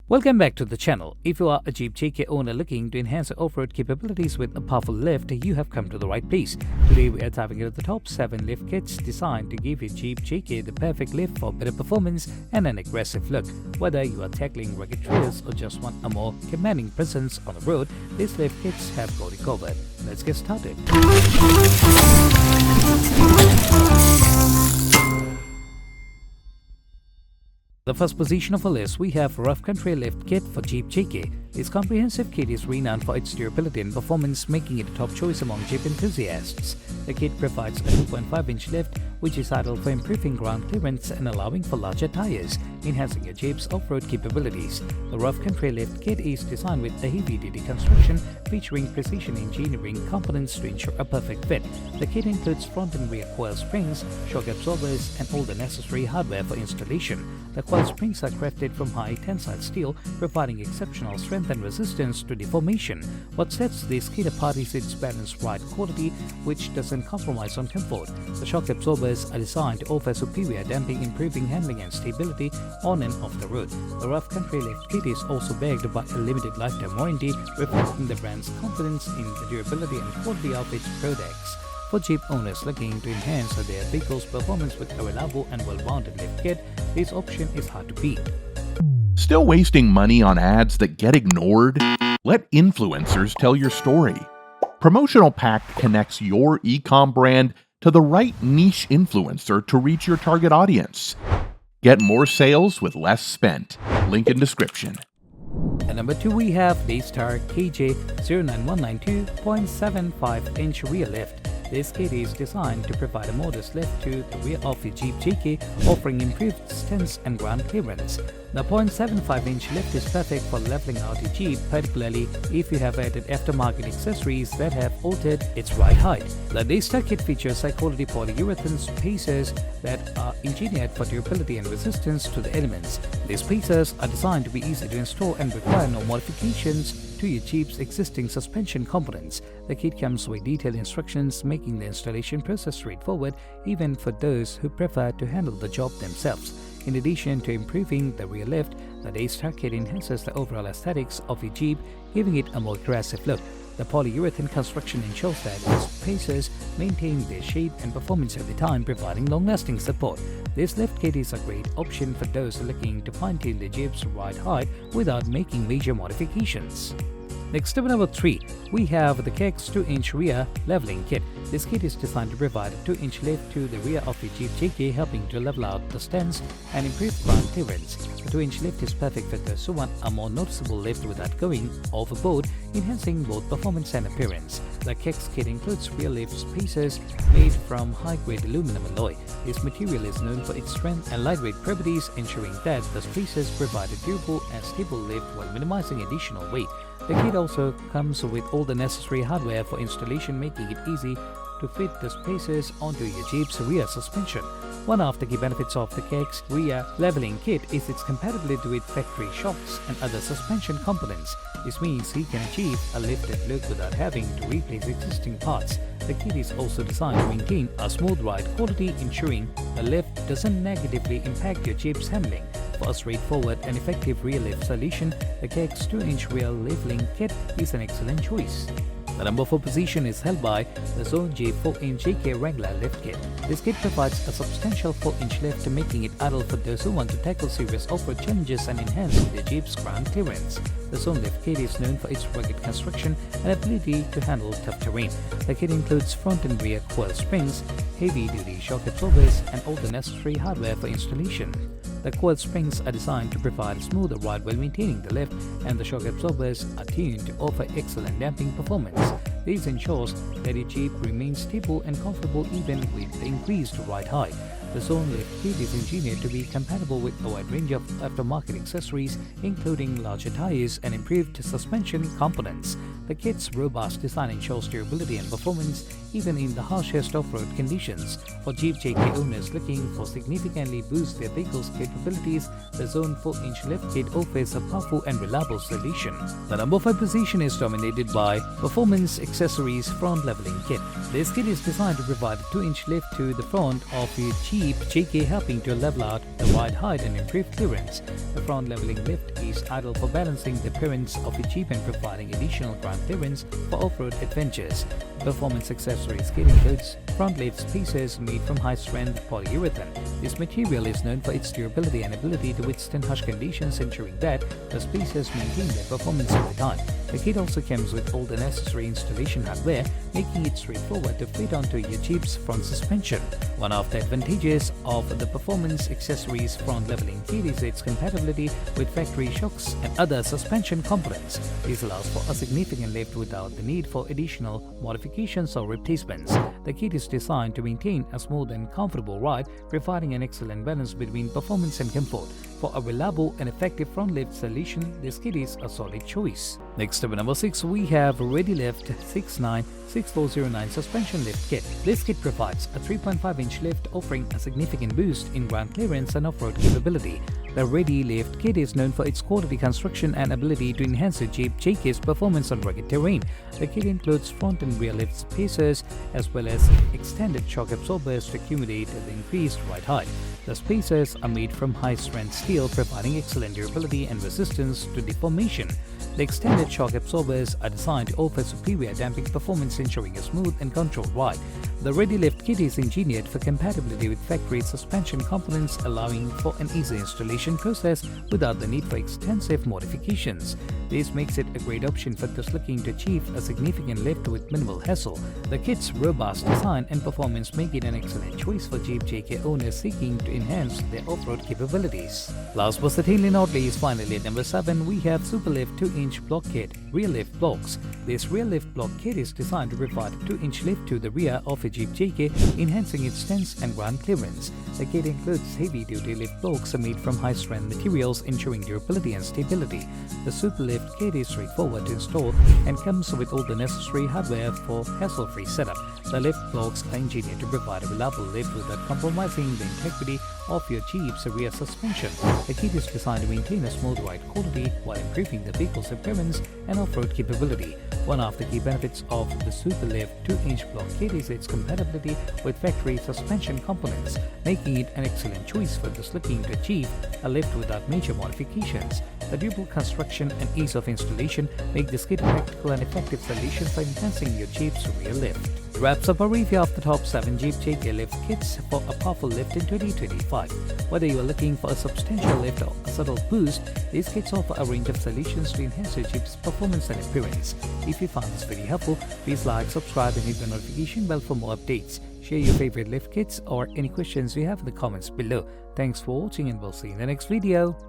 Welcome back to the channel. If you are a Jeep JK owner looking to enhance your off-road capabilities with a powerful lift, you have come to the right place. Today we are diving into the top 7 lift kits designed to give your Jeep JK the perfect lift for better performance and an aggressive look. Whether you are tackling rugged trails or just want a more commanding presence on the road, these lift kits have got you covered. Let's get started. The first position of our list, we have Rough Country Lift Kit for Jeep JK. This comprehensive kit is renowned for its durability and performance, making it a top choice among Jeep enthusiasts. The kit provides a 2.5-inch lift, which is ideal for improving ground clearance and allowing for larger tires, enhancing your Jeep's off-road capabilities. The Rough Country Lift Kit is designed with a heavy-duty construction, featuring precision engineering components to ensure a perfect fit. The kit includes front and rear coil springs, shock absorbers, and all the necessary hardware for installation. The coil springs are crafted from high tensile steel, providing exceptional strength and resistance to deformation. What sets this kit apart is its balanced ride quality, which doesn't compromise on comfort. The shock absorbers are designed to offer superior damping, improving handling and stability on and off the road. The Rough Country Lift Kit is also backed by a limited lifetime warranty, reflecting the brand's confidence in the durability and quality of its products. For Jeep owners looking to enhance their vehicle's performance with a reliable and well-rounded lift kit, this option is hard to beat. Still wasting money on ads that get ignored? Let influencers tell your story. Promotional Pack connects your e-com brand to the right niche influencer to reach your target audience. Get more sales with less spent. Link in description. At number 2, we have Daystar KJ09192 0.75-inch rear lift. This kit is designed to provide a modest lift to the rear of your Jeep JK, offering improved stance and ground clearance. The 0.75-inch lift is perfect for leveling out your Jeep, particularly if you have added aftermarket accessories that have altered its ride height. The Daystar kit features high-quality polyurethane spacers that are engineered for durability and resistance to the elements. These spacers are designed to be easy to install and require no modifications to your Jeep's existing suspension components. The kit comes with detailed instructions, making the installation process straightforward even for those who prefer to handle the job themselves. In addition to improving the rear lift, the Daystar kit enhances the overall aesthetics of your Jeep, giving it a more aggressive look. The polyurethane construction ensures that its spacers maintain their shape and performance every time, providing long-lasting support. This lift kit is a great option for those looking to fine-tune their Jeep's ride height without making major modifications. Next up, number 3, we have the KEX 2-inch rear leveling kit. This kit is designed to provide a 2-inch lift to the rear of your Jeep JK, helping to level out the stance and improve ground clearance. The 2-inch lift is perfect for those who want a more noticeable lift without going overboard, enhancing both performance and appearance. The KEX kit includes rear lift spacers made from high-grade aluminum alloy. This material is known for its strength and lightweight properties, ensuring that the spacers provide a durable and stable lift while minimizing additional weight. The kit also comes with all the necessary hardware for installation, making it easy to fit the spacers onto your Jeep's rear suspension. One of the key benefits of the KEX rear leveling kit is its compatibility with factory shocks and other suspension components. This means you can achieve a lifted look without having to replace existing parts. The kit is also designed to maintain a smooth ride quality, ensuring the lift doesn't negatively impact your Jeep's handling. For a straightforward and effective rear lift solution, the KEX 2-inch rear leveling kit is an excellent choice. The number 4 position is held by the Zone J 4-inch JK Wrangler lift kit. This kit provides a substantial 4-inch lift, making it ideal for those who want to tackle serious off-road challenges and enhance their Jeep's ground clearance. The Zone lift kit is known for its rugged construction and ability to handle tough terrain. The kit includes front and rear coil springs, heavy-duty shock absorbers, and all the necessary hardware for installation. The coil springs are designed to provide a smoother ride while maintaining the lift, and the shock absorbers are tuned to offer excellent damping performance. This ensures that your Jeep remains stable and comfortable even with the increased ride height. The Zone Lift kit is engineered to be compatible with a wide range of aftermarket accessories, including larger tires and improved suspension components. The kit's robust design ensures durability and performance even in the harshest off-road conditions. For Jeep JK owners looking for significantly boost their vehicle's capabilities, the Zone 4-inch lift kit offers a powerful and reliable solution. The number 5 position is dominated by Performance Accessories Front Leveling Kit. This kit is designed to provide a 2-inch lift to the front of your Jeep Jeep JK, helping to level out the ride height and improve clearance. The front leveling lift is ideal for balancing the appearance of a Jeep and providing additional ground clearance for off-road adventures. Performance accessories kit includes front lift spacers made from high-strength polyurethane. This material is known for its durability and ability to withstand harsh conditions, ensuring that the spacers maintain their performance over time. The kit also comes with all the necessary installation hardware, making it straightforward to fit onto your Jeep's front suspension. One of the advantages of the performance accessories front leveling kit is its compatibility with factory shocks and other suspension components. This allows for a significant lift without the need for additional modifications or replacements. The kit is designed to maintain a smooth and comfortable ride, providing an excellent balance between performance and comfort. For a reliable and effective front lift solution, this kit is a solid choice. Next up at number 6, we have ReadyLift 696409 Suspension Lift Kit. This kit provides a 3.5-inch lift, offering a significant boost in ground clearance and off-road capability. The ReadyLift kit is known for its quality construction and ability to enhance the Jeep JK's performance on rugged terrain. The kit includes front and rear lift spacers as well as extended shock absorbers to accommodate the increased ride height. The spacers are made from high-strength steel, providing excellent durability and resistance to deformation. The extended shock absorbers are designed to offer superior damping performance, ensuring a smooth and controlled ride. The ReadyLift kit is engineered for compatibility with factory suspension components, allowing for an easy installation process without the need for extensive modifications. This makes it a great option for those looking to achieve a significant lift with minimal hassle. The kit's robust design and performance make it an excellent choice for Jeep JK owners seeking to enhance their off-road capabilities. Last but certainly not least, finally at number 7, we have Superlift 2-inch block kit, rear lift blocks. This rear lift block kit is designed to provide a 2-inch lift to the rear of a Jeep JK, enhancing its stance and ground clearance. The kit includes heavy-duty lift blocks made from high-strength materials, ensuring durability and stability. The Superlift kit is straightforward to install and comes with all the necessary hardware for hassle-free setup. The lift blocks are engineered to provide a reliable lift without compromising the integrity of your Jeep's rear suspension. The kit is designed to maintain a smooth ride quality while improving the vehicle's appearance and off-road capability. One of the key benefits of the Superlift 2-inch block kit is its compatibility with factory suspension components, making it an excellent choice for those looking to achieve a lift without major modifications. The durable construction and ease of installation make this kit a practical and effective solution for enhancing your Jeep's rear lift. Wraps up a review of the top 7 Jeep JK lift kits for a powerful lift in 2025. Whether you are looking for a substantial lift or a subtle boost, these kits offer a range of solutions to enhance your Jeep's performance and appearance. If you found this video helpful, please like, subscribe and hit the notification bell for more updates. Share your favorite lift kits or any questions you have in the comments below. Thanks for watching and we'll see you in the next video.